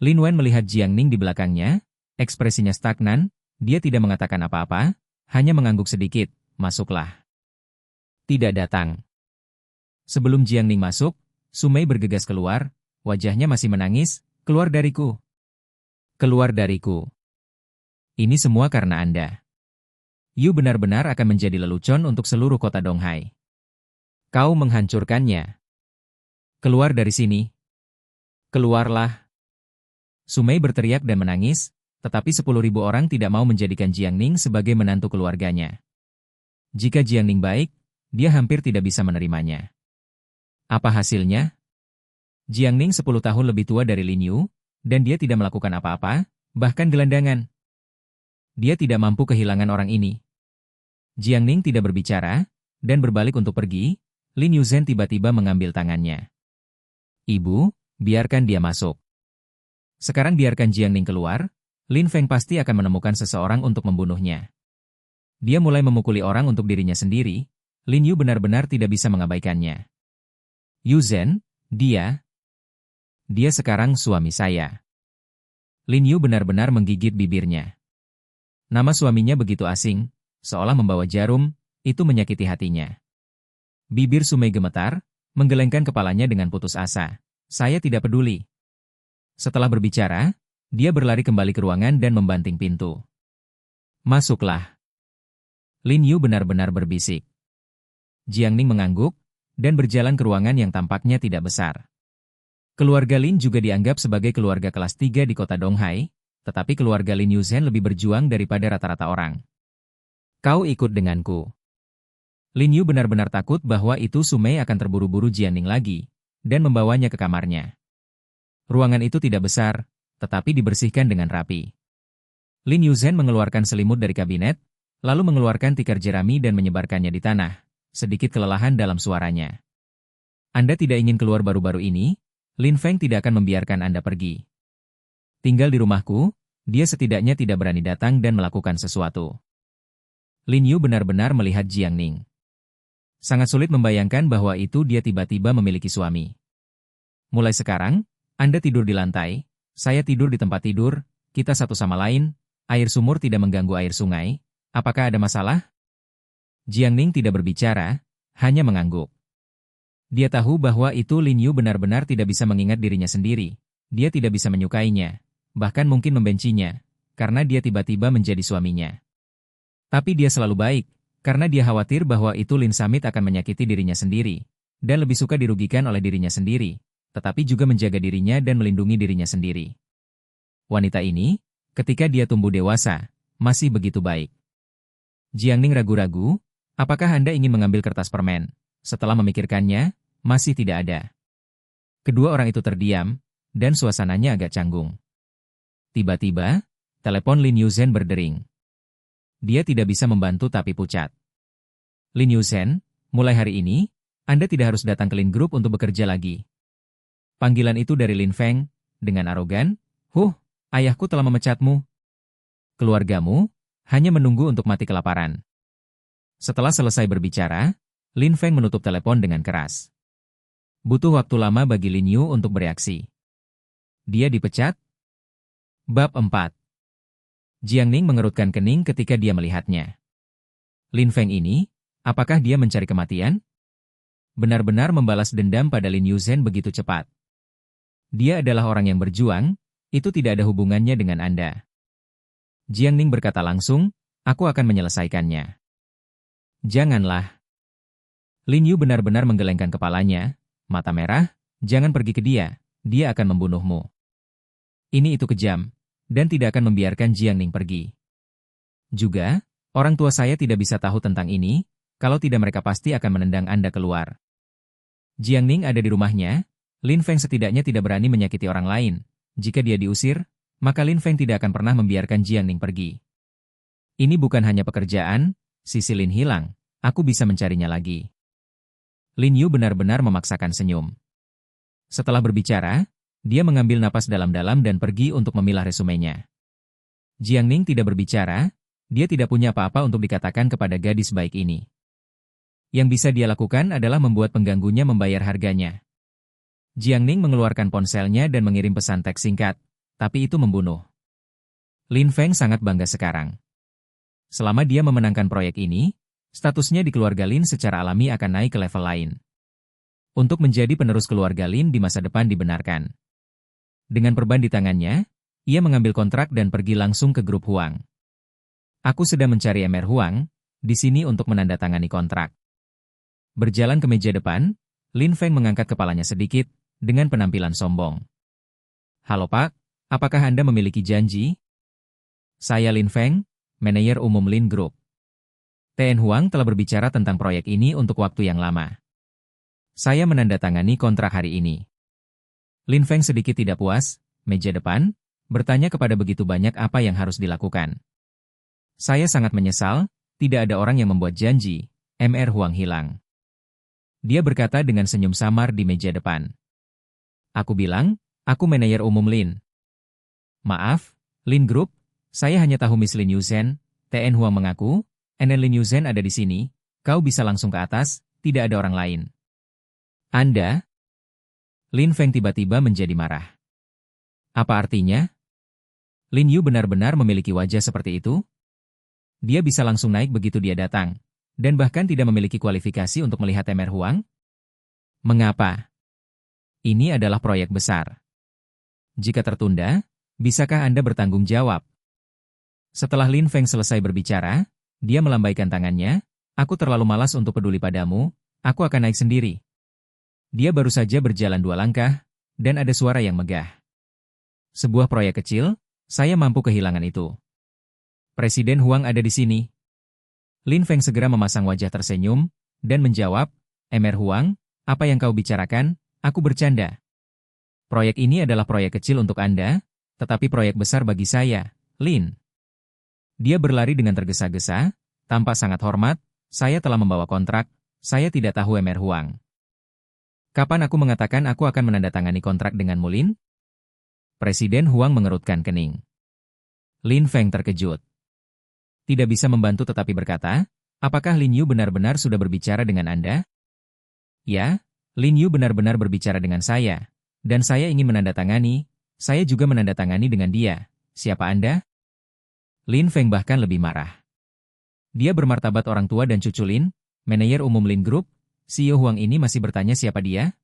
Lin Wen melihat Jiang Ning di belakangnya, ekspresinya stagnan, dia tidak mengatakan apa-apa, hanya mengangguk sedikit, masuklah. Tidak datang. Sebelum Jiang Ning masuk, Su Mei bergegas keluar, wajahnya masih menangis, keluar dariku. Keluar dariku. Ini semua karena Anda. Yu benar-benar akan menjadi lelucon untuk seluruh kota Donghai. Kau menghancurkannya. Keluar dari sini. Keluarlah. Su Mei berteriak dan menangis, tetapi 10.000 orang tidak mau menjadikan Jiang Ning sebagai menantu keluarganya. Jika Jiang Ning baik, dia hampir tidak bisa menerimanya. Apa hasilnya? Jiang Ning 10 tahun lebih tua dari Lin Yu, dan dia tidak melakukan apa-apa, bahkan gelandangan. Dia tidak mampu kehilangan orang ini. Jiang Ning tidak berbicara, dan berbalik untuk pergi. Lin Yuzhen tiba-tiba mengambil tangannya. Ibu, biarkan dia masuk. Sekarang biarkan Jiang Ning keluar, Lin Feng pasti akan menemukan seseorang untuk membunuhnya. Dia mulai memukuli orang untuk dirinya sendiri, Lin Yu benar-benar tidak bisa mengabaikannya. Yuzhen, dia sekarang suami saya. Lin Yu benar-benar menggigit bibirnya. Nama suaminya begitu asing, seolah membawa jarum, itu menyakiti hatinya. Bibir Su Mei gemetar, menggelengkan kepalanya dengan putus asa. Saya tidak peduli. Setelah berbicara, dia berlari kembali ke ruangan dan membanting pintu. Masuklah. Lin Yu benar-benar berbisik. Jiang Ning mengangguk, dan berjalan ke ruangan yang tampaknya tidak besar. Keluarga Lin juga dianggap sebagai keluarga kelas 3 di kota Donghai, tetapi keluarga Lin Yuzhen lebih berjuang daripada rata-rata orang. Kau ikut denganku. Lin Yu benar-benar takut bahwa itu Sumei akan terburu-buru Jiangning lagi, dan membawanya ke kamarnya. Ruangan itu tidak besar, tetapi dibersihkan dengan rapi. Lin Yuzhen mengeluarkan selimut dari kabinet, lalu mengeluarkan tikar jerami dan menyebarkannya di tanah, sedikit kelelahan dalam suaranya. Anda tidak ingin keluar baru-baru ini? Lin Feng tidak akan membiarkan Anda pergi. Tinggal di rumahku, dia setidaknya tidak berani datang dan melakukan sesuatu. Lin Yu benar-benar melihat Jiangning. Sangat sulit membayangkan bahwa itu dia tiba-tiba memiliki suami. Mulai sekarang, Anda tidur di lantai, saya tidur di tempat tidur, kita satu sama lain, air sumur tidak mengganggu air sungai, apakah ada masalah? Jiangning tidak berbicara, hanya mengangguk. Dia tahu bahwa itu Lin Yu benar-benar tidak bisa mengingat dirinya sendiri. Dia tidak bisa menyukainya, bahkan mungkin membencinya, karena dia tiba-tiba menjadi suaminya. Tapi dia selalu baik, karena dia khawatir bahwa itu Lin Samit akan menyakiti dirinya sendiri, dan lebih suka dirugikan oleh dirinya sendiri, tetapi juga menjaga dirinya dan melindungi dirinya sendiri. Wanita ini, ketika dia tumbuh dewasa, masih begitu baik. Jiangning ragu-ragu, apakah Anda ingin mengambil kertas permen? Setelah memikirkannya, masih tidak ada. Kedua orang itu terdiam, dan suasananya agak canggung. Tiba-tiba, telepon Lin Yuzhen berdering. Dia tidak bisa membantu tapi pucat. Lin Yuzhen, mulai hari ini, Anda tidak harus datang ke Lin Group untuk bekerja lagi. Panggilan itu dari Lin Feng, dengan arogan, ayahku telah memecatmu. Keluargamu, hanya menunggu untuk mati kelaparan. Setelah selesai berbicara, Lin Feng menutup telepon dengan keras. Butuh waktu lama bagi Lin Yu untuk bereaksi. Dia dipecat? Bab 4. Jiangning mengerutkan kening ketika dia melihatnya. Lin Feng ini, apakah dia mencari kematian? Benar-benar membalas dendam pada Lin Yuzhen begitu cepat. Dia adalah orang yang berjuang, itu tidak ada hubungannya dengan Anda. Jiangning berkata langsung, aku akan menyelesaikannya. Janganlah. Lin Yu benar-benar menggelengkan kepalanya, mata merah, jangan pergi ke dia akan membunuhmu. Ini itu kejam, dan tidak akan membiarkan Jiangning pergi. Juga, orang tua saya tidak bisa tahu tentang ini, kalau tidak mereka pasti akan menendang Anda keluar. Jiangning ada di rumahnya, Lin Feng setidaknya tidak berani menyakiti orang lain. Jika dia diusir, maka Lin Feng tidak akan pernah membiarkan Jiangning pergi. Ini bukan hanya pekerjaan, sisi Lin hilang, aku bisa mencarinya lagi. Lin Yu benar-benar memaksakan senyum. Setelah berbicara, dia mengambil napas dalam-dalam dan pergi untuk memilah resumenya. Jiangning tidak berbicara, dia tidak punya apa-apa untuk dikatakan kepada gadis baik ini. Yang bisa dia lakukan adalah membuat pengganggunya membayar harganya. Jiangning mengeluarkan ponselnya dan mengirim pesan teks singkat, tapi itu membunuh. Lin Feng sangat bangga sekarang. Selama dia memenangkan proyek ini, statusnya di keluarga Lin secara alami akan naik ke level lain. Untuk menjadi penerus keluarga Lin di masa depan dibenarkan. Dengan perban di tangannya, ia mengambil kontrak dan pergi langsung ke grup Huang. Aku sedang mencari MR Huang, di sini untuk menandatangani kontrak. Berjalan ke meja depan, Lin Feng mengangkat kepalanya sedikit, dengan penampilan sombong. Halo Pak, apakah Anda memiliki janji? Saya Lin Feng, manajer umum Lin Group. Ten Huang telah berbicara tentang proyek ini untuk waktu yang lama. Saya menandatangani kontrak hari ini. Lin Feng sedikit tidak puas, meja depan, bertanya kepada begitu banyak apa yang harus dilakukan. Saya sangat menyesal, tidak ada orang yang membuat janji, MR Huang hilang. Dia berkata dengan senyum samar di meja depan. Aku bilang, aku manajer umum Lin. Maaf, Lin Group, saya hanya tahu Miss Lin Yuzhen. Ten Huang mengaku, Lin Yuzhen ada di sini, kau bisa langsung ke atas, tidak ada orang lain. Anda? Lin Feng tiba-tiba menjadi marah. Apa artinya? Lin Yu benar-benar memiliki wajah seperti itu? Dia bisa langsung naik begitu dia datang, dan bahkan tidak memiliki kualifikasi untuk melihat MR Huang? Mengapa? Ini adalah proyek besar. Jika tertunda, bisakah Anda bertanggung jawab? Setelah Lin Feng selesai berbicara, dia melambaikan tangannya, aku terlalu malas untuk peduli padamu, aku akan naik sendiri. Dia baru saja berjalan 2 langkah, dan ada suara yang megah. Sebuah proyek kecil, saya mampu kehilangan itu. Presiden Huang ada di sini. Lin Feng segera memasang wajah tersenyum, dan menjawab, Emir Huang, apa yang kau bicarakan? Aku bercanda. Proyek ini adalah proyek kecil untuk Anda, tetapi proyek besar bagi saya, Lin. Dia berlari dengan tergesa-gesa, tampak sangat hormat, saya telah membawa kontrak, saya tidak tahu Emir Huang. Kapan aku mengatakan aku akan menandatangani kontrak denganmu, Lin? Presiden Huang mengerutkan kening. Lin Feng terkejut. Tidak bisa membantu tetapi berkata, apakah Lin Yu benar-benar sudah berbicara dengan Anda? Ya, Lin Yu benar-benar berbicara dengan saya, dan saya ingin menandatangani, saya juga menandatangani dengan dia. Siapa Anda? Lin Feng bahkan lebih marah. Dia bermartabat orang tua dan cucu Lin, manajer umum Lin Group, CEO Huang ini masih bertanya siapa dia?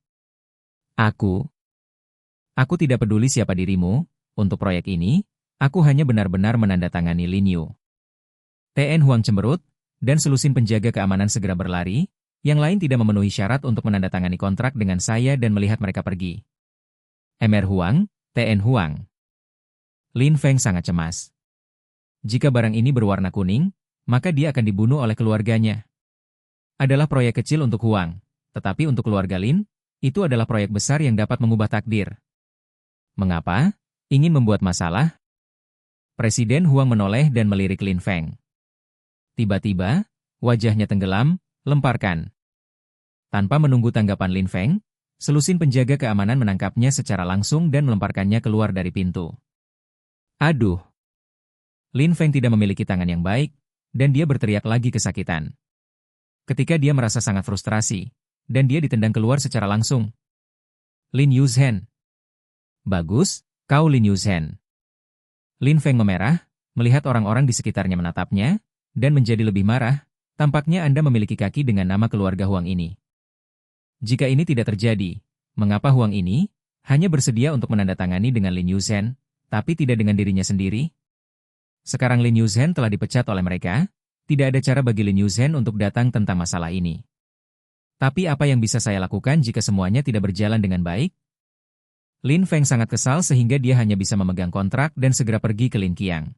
Aku tidak peduli siapa dirimu, untuk proyek ini, aku hanya benar-benar menandatangani Lin Yu. TN Huang cemberut, dan selusin penjaga keamanan segera berlari, yang lain tidak memenuhi syarat untuk menandatangani kontrak dengan saya dan melihat mereka pergi. Emir Huang, TN Huang. Lin Feng sangat cemas. Jika barang ini berwarna kuning, maka dia akan dibunuh oleh keluarganya. Adalah proyek kecil untuk Huang, tetapi untuk keluarga Lin, itu adalah proyek besar yang dapat mengubah takdir. Mengapa? Ingin membuat masalah? Presiden Huang menoleh dan melirik Lin Feng. Tiba-tiba, wajahnya tenggelam, lemparkan. Tanpa menunggu tanggapan Lin Feng, selusin penjaga keamanan menangkapnya secara langsung dan melemparkannya keluar dari pintu. Aduh! Lin Feng tidak memiliki tangan yang baik, dan dia berteriak lagi kesakitan. Ketika dia merasa sangat frustrasi, dan dia ditendang keluar secara langsung. Lin Yuzhen. Bagus, kau Lin Yuzhen. Lin Feng memerah, melihat orang-orang di sekitarnya menatapnya, dan menjadi lebih marah, tampaknya Anda memiliki kaki dengan nama keluarga Huang ini. Jika ini tidak terjadi, mengapa Huang ini hanya bersedia untuk menandatangani dengan Lin Yuzhen, tapi tidak dengan dirinya sendiri? Sekarang Lin Yuzhen telah dipecat oleh mereka, tidak ada cara bagi Lin Yuzhen untuk datang tentang masalah ini. Tapi apa yang bisa saya lakukan jika semuanya tidak berjalan dengan baik? Lin Feng sangat kesal sehingga dia hanya bisa memegang kontrak dan segera pergi ke Lin Qiang.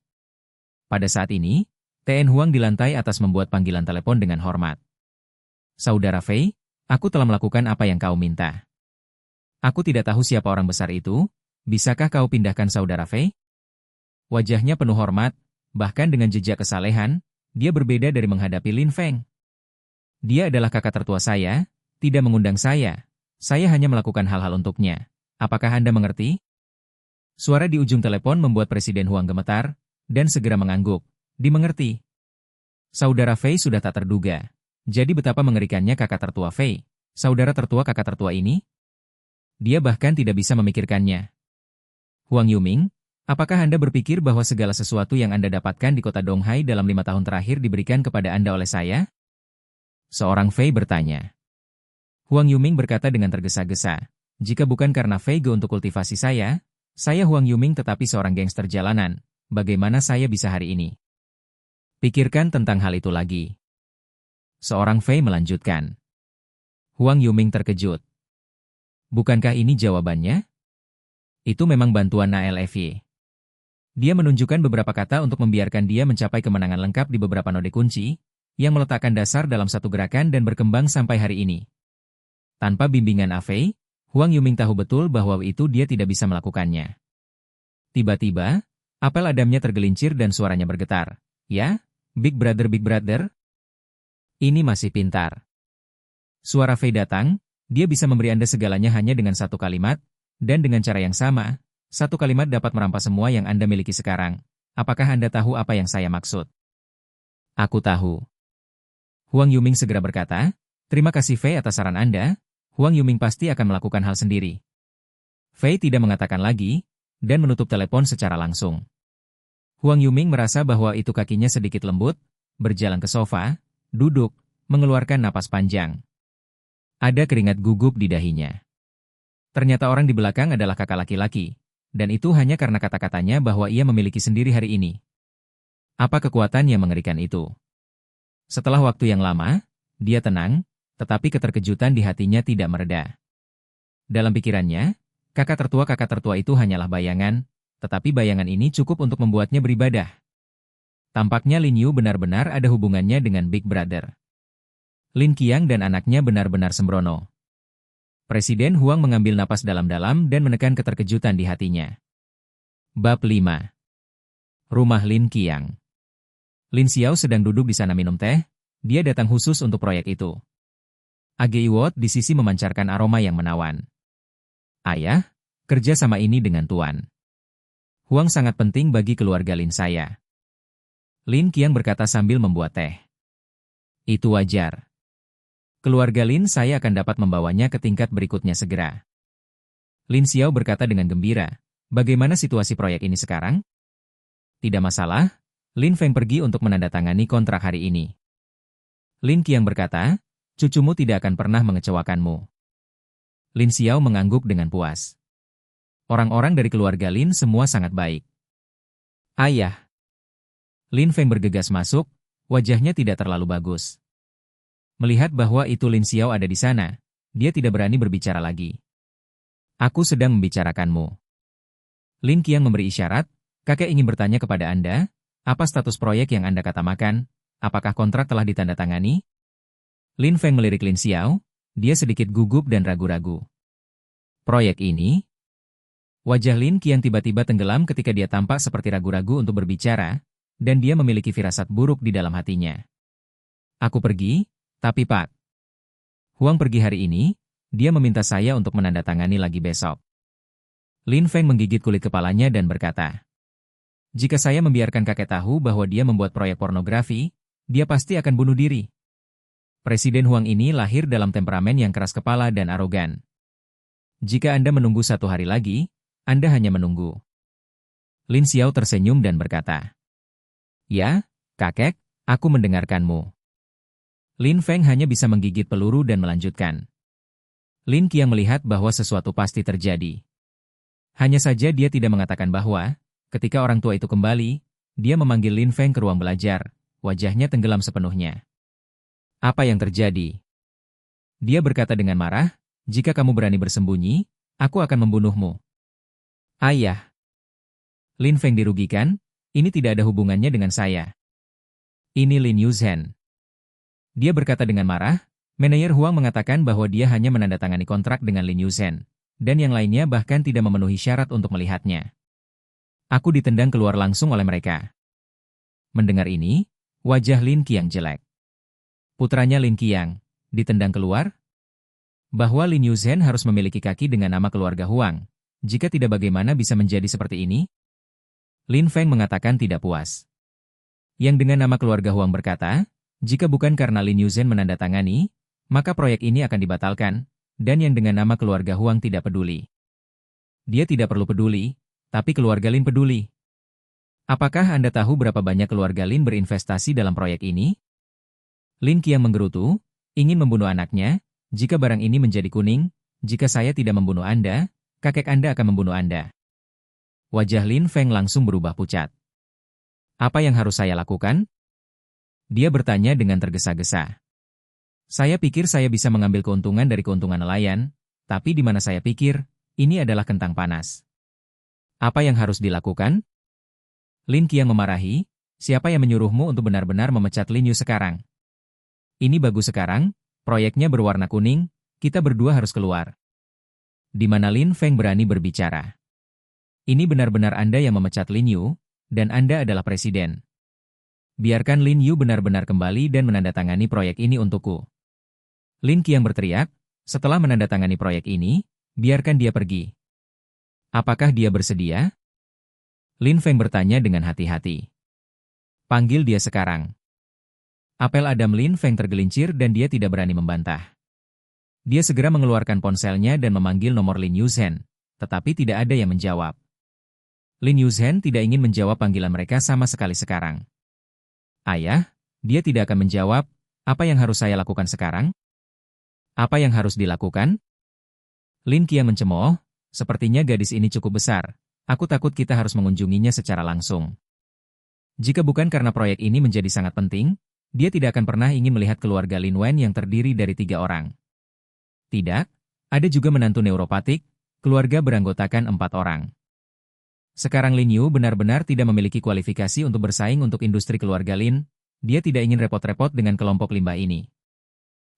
Pada saat ini, TN Huang di lantai atas membuat panggilan telepon dengan hormat. Saudara Fei, aku telah melakukan apa yang kau minta. Aku tidak tahu siapa orang besar itu, bisakah kau pindahkan Saudara Fei? Wajahnya penuh hormat, bahkan dengan jejak kesalehan, dia berbeda dari menghadapi Lin Feng. Dia adalah kakak tertua saya, tidak mengundang saya hanya melakukan hal-hal untuknya. Apakah Anda mengerti? Suara di ujung telepon membuat Presiden Huang gemetar, dan segera mengangguk. Dimengerti. Saudara Fei sudah tak terduga. Jadi betapa mengerikannya kakak tertua Fei, saudara tertua kakak tertua ini? Dia bahkan tidak bisa memikirkannya. Huang Yuming, apakah Anda berpikir bahwa segala sesuatu yang Anda dapatkan di kota Donghai dalam 5 tahun terakhir diberikan kepada Anda oleh saya? Seorang Fei bertanya. Huang Yuming berkata dengan tergesa-gesa. Jika bukan karena Fei Ge untuk kultivasi saya Huang Yuming tetapi seorang gangster jalanan, bagaimana saya bisa hari ini? Pikirkan tentang hal itu lagi. Seorang Fei melanjutkan. Huang Yuming terkejut. Bukankah ini jawabannya? Itu memang bantuan NALFY. Dia menunjukkan beberapa kata untuk membiarkan dia mencapai kemenangan lengkap di beberapa node kunci, yang meletakkan dasar dalam satu gerakan dan berkembang sampai hari ini. Tanpa bimbingan Fei, Huang Yuming tahu betul bahwa itu dia tidak bisa melakukannya. Tiba-tiba, apel Adamnya tergelincir dan suaranya bergetar. Ya, Big Brother, ini masih pintar. Suara Fei datang, dia bisa memberi Anda segalanya hanya dengan satu kalimat, dan dengan cara yang sama, satu kalimat dapat merampas semua yang Anda miliki sekarang. Apakah Anda tahu apa yang saya maksud? Aku tahu. Huang Yuming segera berkata, terima kasih Fei atas saran Anda. Huang Yuming pasti akan melakukan hal sendiri. Fei tidak mengatakan lagi, dan menutup telepon secara langsung. Huang Yuming merasa bahwa itu kakinya sedikit lembut, berjalan ke sofa, duduk, mengeluarkan napas panjang. Ada keringat gugup di dahinya. Ternyata orang di belakang adalah kakak laki-laki, dan itu hanya karena kata-katanya bahwa ia memiliki sendiri hari ini. Apa kekuatan yang mengerikan itu? Setelah waktu yang lama, dia tenang, tetapi keterkejutan di hatinya tidak mereda. Dalam pikirannya, kakak tertua itu hanyalah bayangan, tetapi bayangan ini cukup untuk membuatnya beribadah. Tampaknya Lin Yu benar-benar ada hubungannya dengan Big Brother. Lin Qiang dan anaknya benar-benar sembrono. Presiden Huang mengambil napas dalam-dalam dan menekan keterkejutan di hatinya. Bab 5. Rumah Lin Qiang. Lin Xiao sedang duduk di sana minum teh, dia datang khusus untuk proyek itu. Age Iwot di sisi memancarkan aroma yang menawan. Ayah, kerja sama ini dengan Tuan Huang sangat penting bagi keluarga Lin saya. Lin Qiang berkata sambil membuat teh. Itu wajar. Keluarga Lin saya akan dapat membawanya ke tingkat berikutnya segera. Lin Xiao berkata dengan gembira, bagaimana situasi proyek ini sekarang? Tidak masalah, Lin Feng pergi untuk menandatangani kontrak hari ini. Lin Qiang berkata, cucumu tidak akan pernah mengecewakanmu. Lin Xiao mengangguk dengan puas. Orang-orang dari keluarga Lin semua sangat baik. Ayah. Lin Feng bergegas masuk, wajahnya tidak terlalu bagus. Melihat bahwa itu Lin Xiao ada di sana, dia tidak berani berbicara lagi. Aku sedang membicarakanmu. Lin Qiang memberi isyarat, kakek ingin bertanya kepada Anda, apa status proyek yang Anda katakan? Apakah kontrak telah ditandatangani? Lin Feng melirik Lin Xiao, dia sedikit gugup dan ragu-ragu. Proyek ini? Wajah Lin Qiang tiba-tiba tenggelam ketika dia tampak seperti ragu-ragu untuk berbicara, dan dia memiliki firasat buruk di dalam hatinya. Aku pergi, tapi Pak Huang pergi hari ini, dia meminta saya untuk menandatangani lagi besok. Lin Feng menggigit kulit kepalanya dan berkata, jika saya membiarkan kakek tahu bahwa dia membuat proyek pornografi, dia pasti akan bunuh diri. Presiden Huang ini lahir dalam temperamen yang keras kepala dan arogan. Jika Anda menunggu 1 hari lagi, Anda hanya menunggu. Lin Xiao tersenyum dan berkata, ya, kakek, aku mendengarkanmu. Lin Feng hanya bisa menggigit peluru dan melanjutkan. Lin Qiang melihat bahwa sesuatu pasti terjadi. Hanya saja dia tidak mengatakan bahwa, ketika orang tua itu kembali, dia memanggil Lin Feng ke ruang belajar, wajahnya tenggelam sepenuhnya. Apa yang terjadi? Dia berkata dengan marah, jika kamu berani bersembunyi, aku akan membunuhmu. Ayah. Lin Feng dirugikan, ini tidak ada hubungannya dengan saya. Ini Lin Yuzhen. Dia berkata dengan marah, manajer Huang mengatakan bahwa dia hanya menandatangani kontrak dengan Lin Yuzhen, dan yang lainnya bahkan tidak memenuhi syarat untuk melihatnya. Aku ditendang keluar langsung oleh mereka. Mendengar ini, wajah Lin Qiang jelek. Putranya Lin Qiang, ditendang keluar? Bahwa Lin Yuzhen harus memiliki kaki dengan nama keluarga Huang, jika tidak bagaimana bisa menjadi seperti ini? Lin Feng mengatakan tidak puas. Yang dengan nama keluarga Huang berkata, jika bukan karena Lin Yuzhen menandatangani, maka proyek ini akan dibatalkan, dan yang dengan nama keluarga Huang tidak peduli. Dia tidak perlu peduli, tapi keluarga Lin peduli. Apakah Anda tahu berapa banyak keluarga Lin berinvestasi dalam proyek ini? Lin Qiang menggerutu, ingin membunuh anaknya, jika barang ini menjadi kuning, jika saya tidak membunuh Anda, kakek Anda akan membunuh Anda. Wajah Lin Feng langsung berubah pucat. Apa yang harus saya lakukan? Dia bertanya dengan tergesa-gesa. Saya pikir saya bisa mengambil keuntungan dari keuntungan nelayan, tapi di mana saya pikir, ini adalah kentang panas. Apa yang harus dilakukan? Lin Qiang memarahi, siapa yang menyuruhmu untuk benar-benar memecat Lin Yu sekarang? Ini bagus sekarang, proyeknya berwarna kuning, kita berdua harus keluar. Di mana Lin Feng berani berbicara. Ini benar-benar Anda yang memecat Lin Yu, dan Anda adalah presiden. Biarkan Lin Yu benar-benar kembali dan menandatangani proyek ini untukku. Lin Qiang berteriak, setelah menandatangani proyek ini, biarkan dia pergi. Apakah dia bersedia? Lin Feng bertanya dengan hati-hati. Panggil dia sekarang. Apel Adam Lin Feng tergelincir dan dia tidak berani membantah. Dia segera mengeluarkan ponselnya dan memanggil nomor Lin Yuzhen, tetapi tidak ada yang menjawab. Lin Yuzhen tidak ingin menjawab panggilan mereka sama sekali sekarang. Ayah, dia tidak akan menjawab, apa yang harus saya lakukan sekarang? Apa yang harus dilakukan? Lin Qiang mencemooh, sepertinya gadis ini cukup besar, aku takut kita harus mengunjunginya secara langsung. Jika bukan karena proyek ini menjadi sangat penting, dia tidak akan pernah ingin melihat keluarga Lin Wen yang terdiri dari 3 orang. Tidak, ada juga menantu neuropatik, Keluarga beranggotakan 4 orang. Sekarang Lin Yu benar-benar tidak memiliki kualifikasi untuk bersaing untuk industri keluarga Lin, dia tidak ingin repot-repot dengan kelompok limbah ini.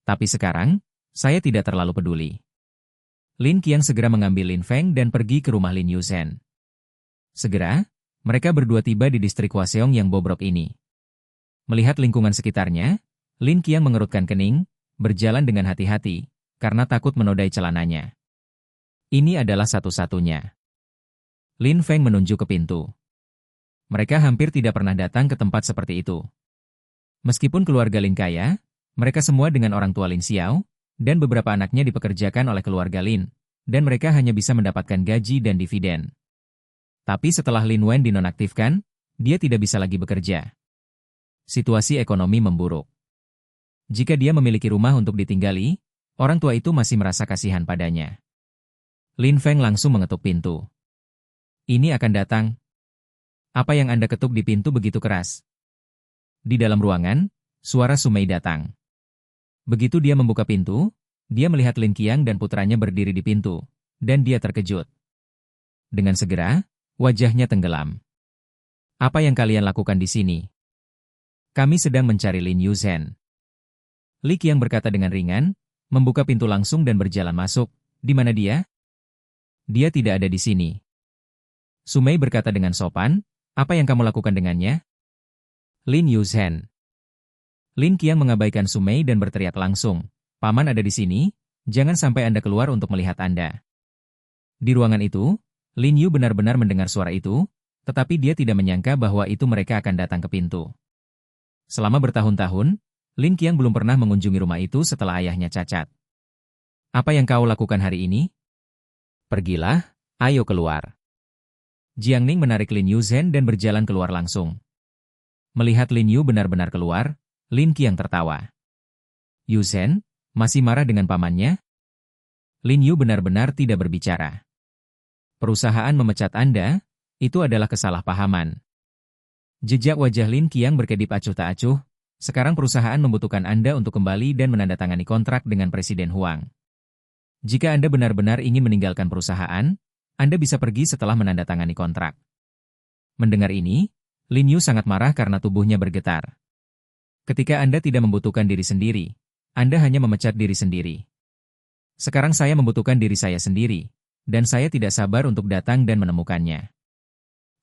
Tapi sekarang, saya tidak terlalu peduli. Lin Qiang segera mengambil Lin Feng dan pergi ke rumah Lin Yuzhen. Segera, mereka berdua tiba di distrik Hwaseong yang bobrok ini. Melihat lingkungan sekitarnya, Lin Qiang mengerutkan kening, berjalan dengan hati-hati, karena takut menodai celananya. Ini adalah satu-satunya. Lin Feng menunjuk ke pintu. Mereka hampir tidak pernah datang ke tempat seperti itu. Meskipun keluarga Lin kaya, mereka semua dengan orang tua Lin Xiao, dan beberapa anaknya dipekerjakan oleh keluarga Lin, dan mereka hanya bisa mendapatkan gaji dan dividen. Tapi setelah Lin Wen dinonaktifkan, dia tidak bisa lagi bekerja. Situasi ekonomi memburuk. Jika dia memiliki rumah untuk ditinggali, orang tua itu masih merasa kasihan padanya. Lin Feng langsung mengetuk pintu. Ini akan datang. Apa yang Anda ketuk di pintu begitu keras? Di dalam ruangan, suara Sumei datang. Begitu dia membuka pintu, dia melihat Lin Qiang dan putranya berdiri di pintu, dan dia terkejut. Dengan segera, wajahnya tenggelam. Apa yang kalian lakukan di sini? Kami sedang mencari Lin Yuzhen. Li Qiang berkata dengan ringan, membuka pintu langsung dan berjalan masuk. Di mana dia? Dia tidak ada di sini. Sumei berkata dengan sopan, apa yang kamu lakukan dengannya? Lin Yuzhen. Lin Qiang mengabaikan Sumei dan berteriak langsung, Paman ada di sini, jangan sampai Anda keluar untuk melihat Anda. Di ruangan itu, Lin Yu benar-benar mendengar suara itu, tetapi dia tidak menyangka bahwa itu mereka akan datang ke pintu. Selama bertahun-tahun, Lin Qiang belum pernah mengunjungi rumah itu setelah ayahnya cacat. Apa yang kau lakukan hari ini? Pergilah, ayo keluar. Jiang Ning menarik Lin Yuzhen dan berjalan keluar langsung. Melihat Lin Yu benar-benar keluar, Lin Qiang tertawa. Yuzhen, masih marah dengan pamannya? Lin Yu benar-benar tidak berbicara. Perusahaan memecat Anda, itu adalah kesalahpahaman. Jejak wajah Lin Qiang berkedip acuh tak acuh, sekarang perusahaan membutuhkan Anda untuk kembali dan menandatangani kontrak dengan Presiden Huang. Jika Anda benar-benar ingin meninggalkan perusahaan, Anda bisa pergi setelah menandatangani kontrak. Mendengar ini, Lin Yu sangat marah karena tubuhnya bergetar. Ketika Anda tidak membutuhkan diri sendiri, Anda hanya memecat diri sendiri. Sekarang saya membutuhkan diri saya sendiri, dan saya tidak sabar untuk datang dan menemukannya.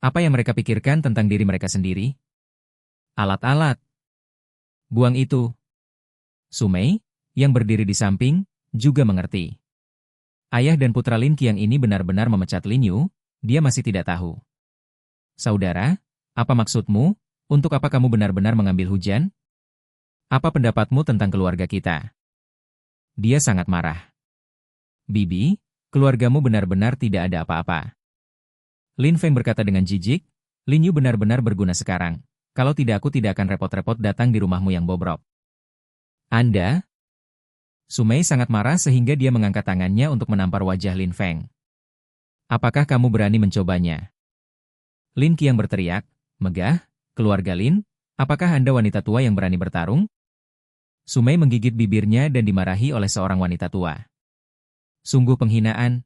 Apa yang mereka pikirkan tentang diri mereka sendiri? Alat-alat. Buang itu. Sumei, yang berdiri di samping, juga mengerti. Ayah dan putra Lin Qiang ini benar-benar memecat Lin Yu, dia masih tidak tahu. Saudara, apa maksudmu? Untuk apa kamu benar-benar mengambil hujan? Apa pendapatmu tentang keluarga kita? Dia sangat marah. Bibi, keluargamu benar-benar tidak ada apa-apa. Lin Feng berkata dengan jijik, Lin Yu benar-benar berguna sekarang. Kalau tidak aku tidak akan repot-repot datang di rumahmu yang bobrok. Anda? Sumei sangat marah sehingga dia mengangkat tangannya untuk menampar wajah Lin Feng. Apakah kamu berani mencobanya? Lin Qiang berteriak, megah, keluarga Lin, apakah Anda wanita tua yang berani bertarung? Sumei menggigit bibirnya dan dimarahi oleh seorang wanita tua. Sungguh penghinaan.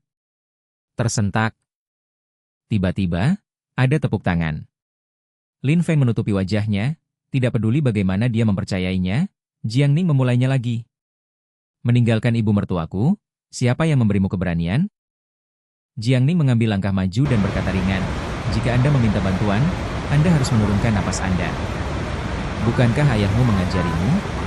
Tersentak. Tiba-tiba, ada tepuk tangan. Lin Feng menutupi wajahnya, tidak peduli bagaimana dia mempercayainya, Jiang Ning memulainya lagi. Meninggalkan ibu mertuaku, siapa yang memberimu keberanian? Jiang Ning mengambil langkah maju dan berkata ringan, jika Anda meminta bantuan, Anda harus menurunkan napas Anda. Bukankah ayahmu mengajarimu?